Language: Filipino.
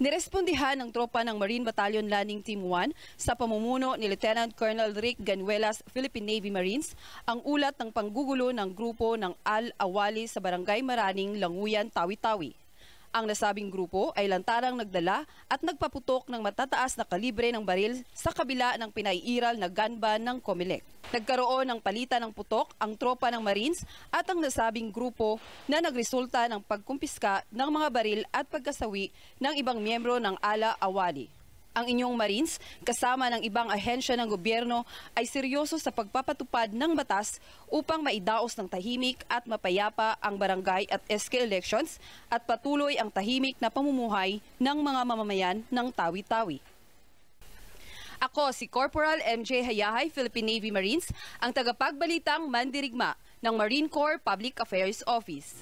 Nirespondihan ng tropa ng Marine Battalion Landing Team 1 sa pamumuno ni Lieutenant Colonel Rick Ganuelas, Philippine Navy Marines, ang ulat ng panggugulo ng grupo ng Al-Awali sa Barangay Maraning, Languyan, Tawi-Tawi. Ang nasabing grupo ay lantarang nagdala at nagpaputok ng matataas na kalibre ng baril sa kabila ng pinaiiral na gun ban ng COMELEC. Nagkaroon ng palitan ng putok ang tropa ng Marines at ang nasabing grupo na nagresulta ng pagkumpiska ng mga baril at pagkasawi ng ibang miyembro ng Ala-Awali. Ang inyong Marines, kasama ng ibang ahensya ng gobyerno, ay seryoso sa pagpapatupad ng batas upang maidaos ng tahimik at mapayapa ang barangay at SK elections at patuloy ang tahimik na pamumuhay ng mga mamamayan ng Tawi-Tawi. Ako si Corporal MJ Hayahay, Philippine Navy Marines, ang tagapagbalitang mandirigma ng Marine Corps Public Affairs Office.